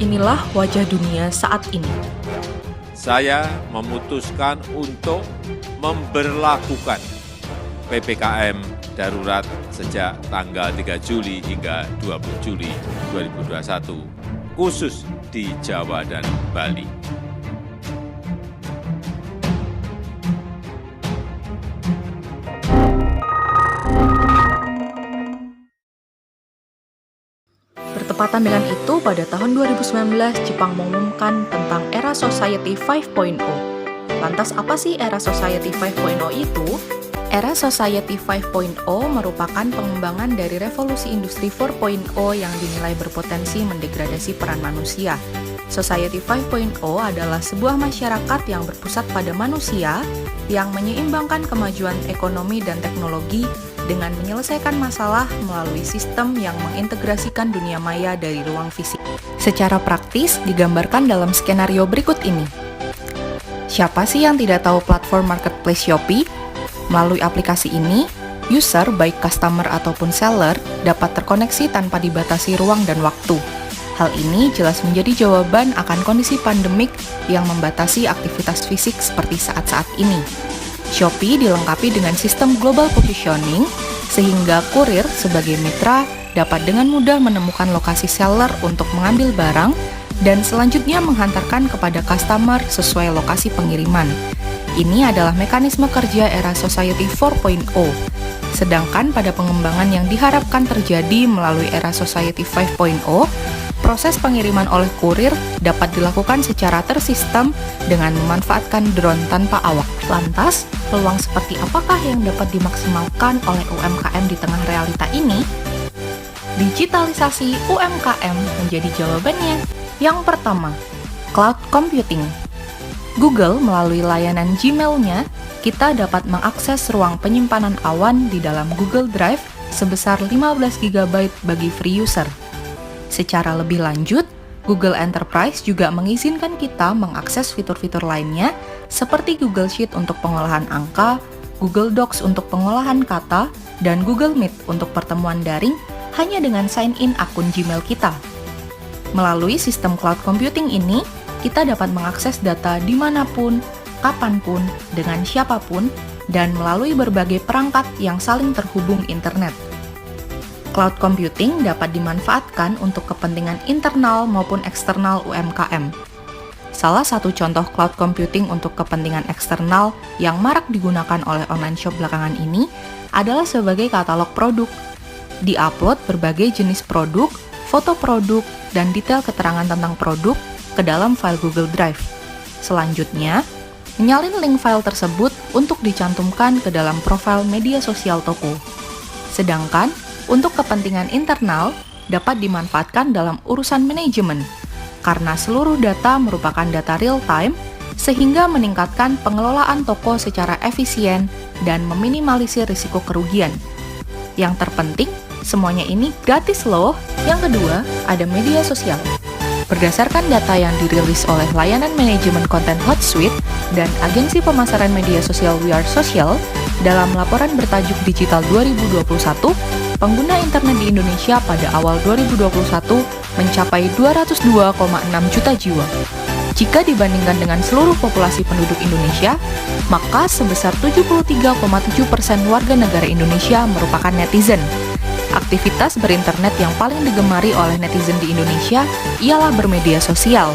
Inilah wajah dunia saat ini. Saya memutuskan untuk memberlakukan PPKM darurat sejak tanggal 3 Juli hingga 20 Juli 2021, khusus di Jawa dan Bali. Bertepatan dengan itu, pada tahun 2019, Jepang mengumumkan tentang era Society 5.0. Lantas apa sih era Society 5.0 itu? Era Society 5.0 merupakan pengembangan dari revolusi industri 4.0 yang dinilai berpotensi mendegradasi peran manusia. Society 5.0 adalah sebuah masyarakat yang berpusat pada manusia yang menyeimbangkan kemajuan ekonomi dan teknologi dengan menyelesaikan masalah melalui sistem yang mengintegrasikan dunia maya dari ruang fisik. Secara praktis digambarkan dalam skenario berikut ini. Siapa sih yang tidak tahu platform marketplace Shopee? Melalui aplikasi ini, user baik customer ataupun seller dapat terkoneksi tanpa dibatasi ruang dan waktu. Hal ini jelas menjadi jawaban akan kondisi pandemik yang membatasi aktivitas fisik seperti saat-saat ini. Shopee dilengkapi dengan sistem global positioning, sehingga kurir sebagai mitra dapat dengan mudah menemukan lokasi seller untuk mengambil barang dan selanjutnya menghantarkan kepada customer sesuai lokasi pengiriman. Ini adalah mekanisme kerja era Society 4.0. Sedangkan pada pengembangan yang diharapkan terjadi melalui era Society 5.0, proses pengiriman oleh kurir dapat dilakukan secara tersistem dengan memanfaatkan drone tanpa awak. Lantas, peluang seperti apakah yang dapat dimaksimalkan oleh UMKM di tengah realita ini? Digitalisasi UMKM menjadi jawabannya. Yang pertama, cloud computing. Google melalui layanan Gmail-nya, kita dapat mengakses ruang penyimpanan awan di dalam Google Drive sebesar 15 GB bagi free user. Secara lebih lanjut, Google Enterprise juga mengizinkan kita mengakses fitur-fitur lainnya seperti Google Sheet untuk pengolahan angka, Google Docs untuk pengolahan kata, dan Google Meet untuk pertemuan daring hanya dengan sign-in akun Gmail kita. Melalui sistem cloud computing ini, kita dapat mengakses data dimanapun, kapanpun, dengan siapapun, dan melalui berbagai perangkat yang saling terhubung internet. Cloud computing dapat dimanfaatkan untuk kepentingan internal maupun eksternal UMKM. Salah satu contoh cloud computing untuk kepentingan eksternal yang marak digunakan oleh online shop belakangan ini adalah sebagai katalog produk. Di-upload berbagai jenis produk, foto produk, dan detail keterangan tentang produk ke dalam file Google Drive. Selanjutnya, menyalin link file tersebut untuk dicantumkan ke dalam profil media sosial toko. Sedangkan, untuk kepentingan internal, dapat dimanfaatkan dalam urusan manajemen, karena seluruh data merupakan data real-time, sehingga meningkatkan pengelolaan toko secara efisien dan meminimalisir risiko kerugian. Yang terpenting, semuanya ini gratis loh. Yang kedua, ada media sosial. Berdasarkan data yang dirilis oleh layanan manajemen konten Hotsuite dan agensi pemasaran media sosial We Are Social, dalam laporan bertajuk Digital 2021, pengguna internet di Indonesia pada awal 2021 mencapai 202,6 juta jiwa. Jika dibandingkan dengan seluruh populasi penduduk Indonesia, maka sebesar 73,7% warga negara Indonesia merupakan netizen. Aktivitas berinternet yang paling digemari oleh netizen di Indonesia ialah bermedia sosial.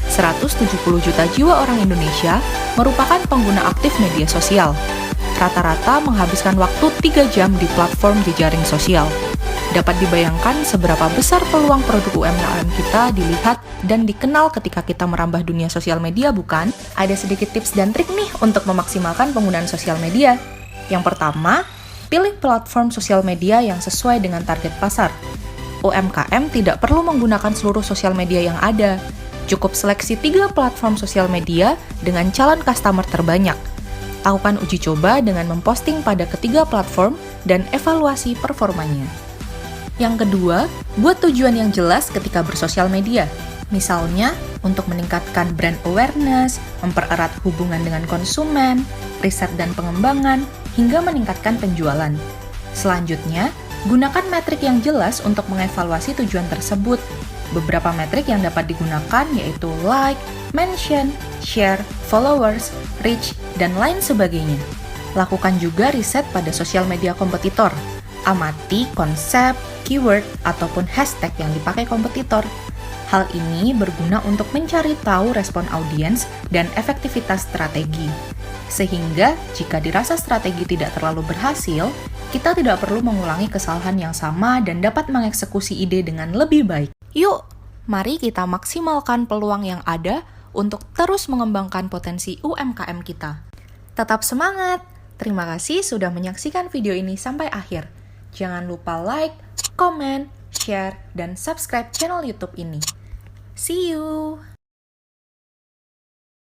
170 juta jiwa orang Indonesia merupakan pengguna aktif media sosial. Rata-rata menghabiskan waktu 3 jam di platform jejaring sosial. Dapat dibayangkan seberapa besar peluang produk UMKM kita dilihat dan dikenal ketika kita merambah dunia sosial media, bukan? Ada sedikit tips dan trik nih untuk memaksimalkan penggunaan sosial media. Yang pertama, pilih platform sosial media yang sesuai dengan target pasar. UMKM tidak perlu menggunakan seluruh sosial media yang ada. Cukup seleksi 3 platform sosial media dengan calon customer terbanyak. Lakukan uji coba dengan memposting pada ketiga platform dan evaluasi performanya. Yang kedua, buat tujuan yang jelas ketika bersosial media. Misalnya, untuk meningkatkan brand awareness, mempererat hubungan dengan konsumen, riset dan pengembangan, hingga meningkatkan penjualan. Selanjutnya, gunakan metrik yang jelas untuk mengevaluasi tujuan tersebut. Beberapa metrik yang dapat digunakan yaitu like, mention, share, followers, reach, dan lain sebagainya. Lakukan juga riset pada sosial media kompetitor. Amati konsep, keyword, ataupun hashtag yang dipakai kompetitor. Hal ini berguna untuk mencari tahu respon audiens dan efektivitas strategi. Sehingga, jika dirasa strategi tidak terlalu berhasil, kita tidak perlu mengulangi kesalahan yang sama dan dapat mengeksekusi ide dengan lebih baik. Yuk, mari kita maksimalkan peluang yang ada untuk terus mengembangkan potensi UMKM kita. Tetap semangat! Terima kasih sudah menyaksikan video ini sampai akhir. Jangan lupa like, comment, share, dan subscribe channel YouTube ini. See you!